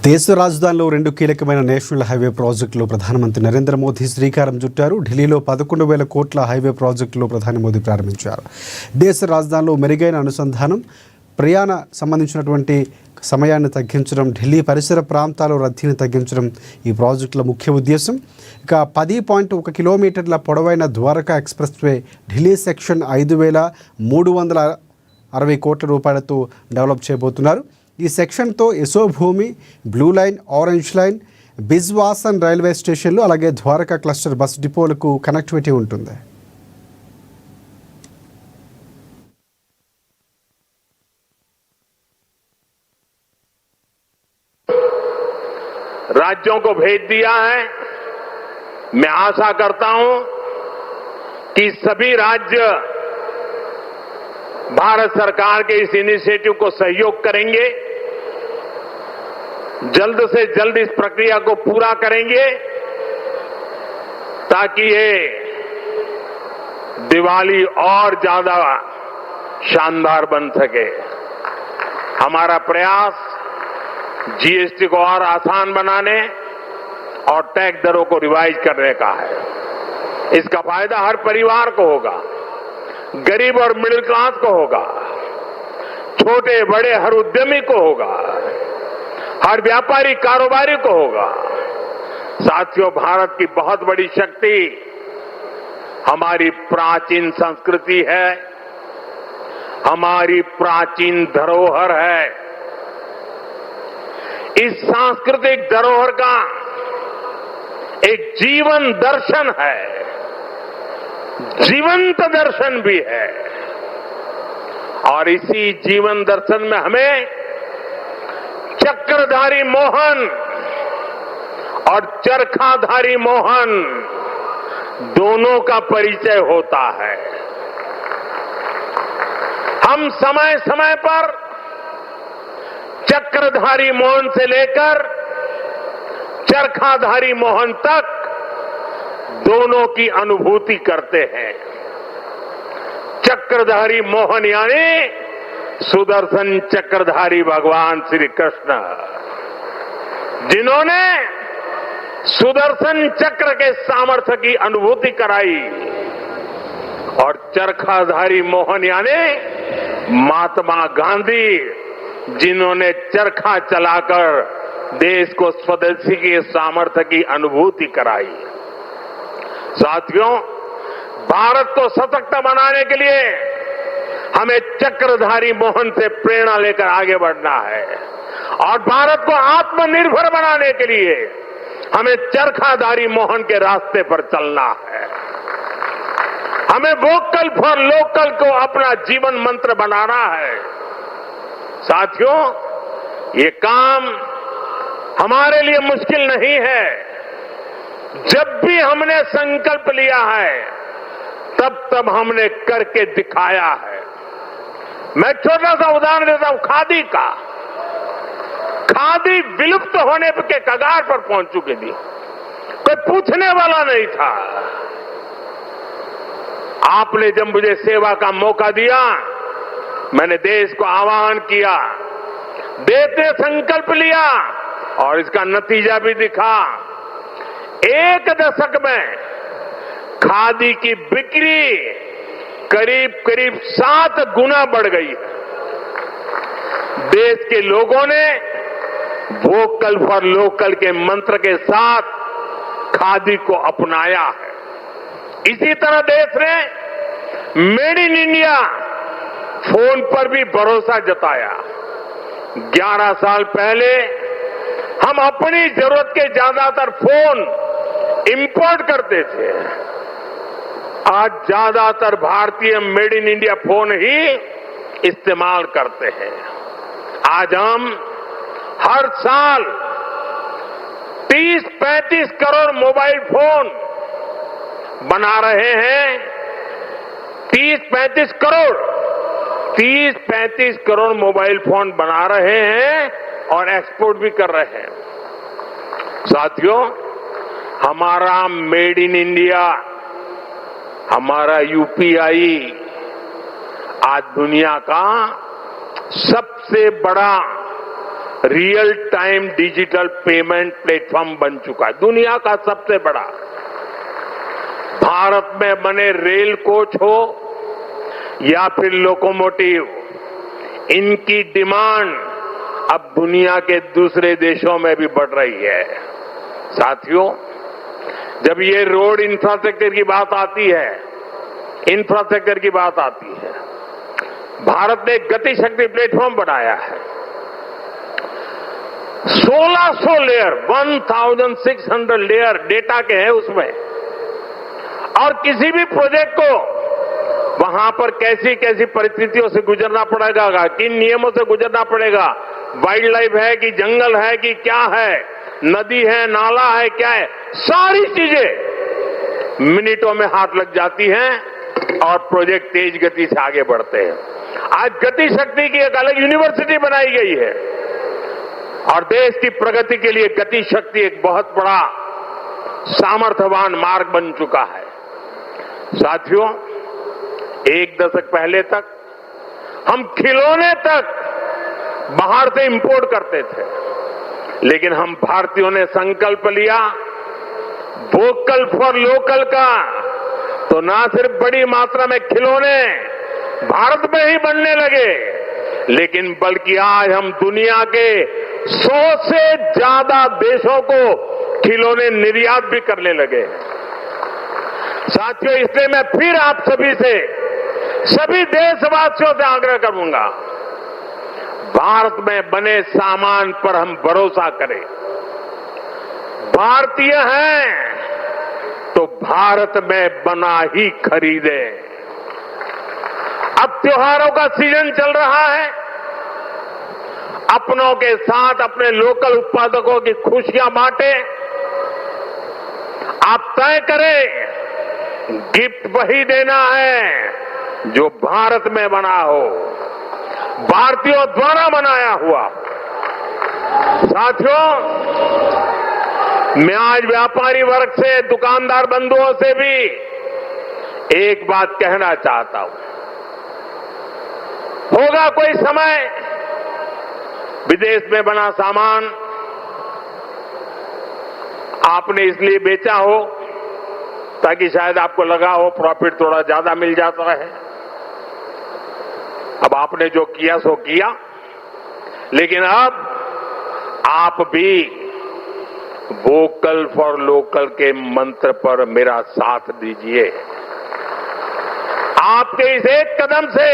దేశ రాజధానిలో రెండు కీలకమైన నేషనల్ హైవే ప్రాజెక్టులు ప్రధానమంత్రి నరేంద్ర మోదీ శ్రీకారం చుట్టారు. ఢిల్లీలో 11,000 కోట్ల హైవే ప్రాజెక్టులు ప్రధాని మోదీ ప్రారంభించారు. దేశ రాజధానిలో మెరుగైన అనుసంధానం, ప్రయాణ సంబంధించినటువంటి సమయాన్ని తగ్గించడం, ఢిల్లీ పరిసర ప్రాంతాల రద్దీని తగ్గించడం ఈ ప్రాజెక్టుల ముఖ్య ఉద్దేశం. ఇక 10.1 కిలోమీటర్ల పొడవైన Dwarka expressway Delhi section 5,360 కోట్ల రూపాయలతో డెవలప్ చేయబోతున్నారు. ఈ సెక్షన్తో Yashobhoomi, blue line, orange line, Bijwasan railway స్టేషన్లు, అలాగే ద్వారకా క్లస్టర్ బస్ డిపోలకు కనెక్టివిటీ ఉంటుంది. राज्यों को भेज दिया है। मैं आशा करता हूं कि सभी राज्य भारत सरकार के इस इनिशिएटिव को सहयोग करेंगे, जल्द से जल्द इस प्रक्रिया को पूरा करेंगे ताकि ये दिवाली और ज्यादा शानदार बन सके। हमारा प्रयास जीएसटी को और आसान बनाने और टैक्स दरों को रिवाइज करने का है। इसका फायदा हर परिवार को होगा, गरीब और मिडिल क्लास को होगा, छोटे बड़े हर उद्यमी को होगा, हर व्यापारी कारोबारी को होगा। साथियों, भारत की बहुत बड़ी शक्ति हमारी प्राचीन संस्कृति है, हमारी प्राचीन धरोहर है। इस सांस्कृतिक धरोहर का एक जीवन दर्शन है, जीवंत दर्शन भी है। और इसी जीवन दर्शन में हमें चक्रधारी मोहन और चरखाधारी मोहन दोनों का परिचय होता है। हम समय समय पर चक्रधारी मोहन से लेकर चरखाधारी मोहन तक दोनों की अनुभूति करते हैं। चक्रधारी मोहन यानी सुदर्शन चक्रधारी भगवान श्री कृष्ण, जिन्होंने सुदर्शन चक्र के सामर्थ्य की अनुभूति कराई, और चरखाधारी मोहन यानी महात्मा गांधी, जिन्होंने चरखा चलाकर देश को स्वदेशी के सामर्थ्य की अनुभूति कराई। साथियों, भारत को सशक्त बनाने के लिए हमें चक्रधारी मोहन से प्रेरणा लेकर आगे बढ़ना है, और भारत को आत्मनिर्भर बनाने के लिए हमें चरखाधारी मोहन के रास्ते पर चलना है। हमें वोकल फॉर लोकल को अपना जीवन मंत्र बनाना है। साथियों, ये काम हमारे लिए मुश्किल नहीं है। जब भी हमने संकल्प लिया है, तब हमने करके दिखाया है। मैं छोटा सा उदाहरण देता हूं, खादी का। खादी विलुप्त होने के कगार पर पहुंच चुकी थी, कोई पूछने वाला नहीं था। आपने जब मुझे सेवा का मौका दिया, मैंने देश को आह्वान किया, देश ने संकल्प लिया, और इसका नतीजा भी दिखा। 1 दशक में खादी की बिक्री करीब 7 गुना बढ़ गई है। देश के लोगों ने वोकल फॉर लोकल के मंत्र के साथ खादी को अपनाया है। इसी तरह देश ने मेड इन इंडिया फोन पर भी भरोसा जताया। 11 साल पहले हम अपनी जरूरत के ज्यादातर फोन इंपोर्ट करते थे। आज ज्यादातर भारतीय मेड इन इंडिया फोन ही इस्तेमाल करते हैं। आज हम हर साल 30-35 करोड़ मोबाइल फोन बना रहे हैं। 30-35 करोड़ मोबाइल फोन बना रहे हैं और एक्सपोर्ट भी कर रहे हैं। साथियों, हमारा मेड इन इंडिया, हमारा यूपीआई आज दुनिया का सबसे बड़ा real time digital payment platform बन चुका है, दुनिया का सबसे बड़ा। भारत में बने रेल कोच हो या फिर लोकोमोटिव, इनकी डिमांड अब दुनिया के दूसरे देशों में भी बढ़ रही है। साथियों, जब ये रोड इंफ्रास्ट्रक्चर की बात आती है, भारत ने गति शक्ति प्लेटफॉर्म बनाया है। 1600 लेयर, 1600 लेयर डेटा के हैं उसमें, और किसी भी प्रोजेक्ट को वहां पर कैसी कैसी परिस्थितियों से गुजरना पड़ेगा, किन नियमों से गुजरना पड़ेगा, वाइल्ड लाइफ है कि जंगल है कि क्या है, नदी है, नाला है, क्या है, सारी चीजें मिनटों में हाथ लग जाती हैं और प्रोजेक्ट तेज गति से आगे बढ़ते हैं। आज गति शक्ति की एक अलग यूनिवर्सिटी बनाई गई है और देश की प्रगति के लिए गति शक्ति एक बहुत बड़ा सामर्थ्यवान मार्ग बन चुका है। साथियों, एक दशक पहले तक हम खिलौने तक बाहर से इंपोर्ट करते थे, लेकिन हम भारतीयों ने संकल्प लिया वोकल फॉर लोकल का, तो ना सिर्फ बड़ी मात्रा में खिलौने भारत में ही बनने लगे, लेकिन बल्कि आज हम दुनिया के 100 से ज्यादा देशों को खिलौने निर्यात भी करने लगे। साथियों, इसलिए मैं फिर आप सभी से, सभी देशवासियों से आग्रह करूंगा, भारत में बने सामान पर हम भरोसा करें। भारतीय हैं तो भारत में बना ही खरीदें। अब त्योहारों का सीजन चल रहा है, अपनों के साथ अपने लोकल उत्पादकों की खुशियां बांटें। आप तय करें, गिफ्ट वही देना है जो भारत में बना हो, भारतीयों द्वारा बनाया हुआ। साथियों, मैं आज व्यापारी वर्ग से, दुकानदार बंधुओं से भी एक बात कहना चाहता हूं। होगा कोई समय विदेश में बना सामान आपने इसलिए बेचा हो ताकि शायद आपको लगा हो प्रॉफिट थोड़ा ज्यादा मिल जाता है। अब आपने जो किया सो किया, लेकिन अब आप भी वोकल फॉर लोकल के मंत्र पर मेरा साथ दीजिए। आपके इस एक कदम से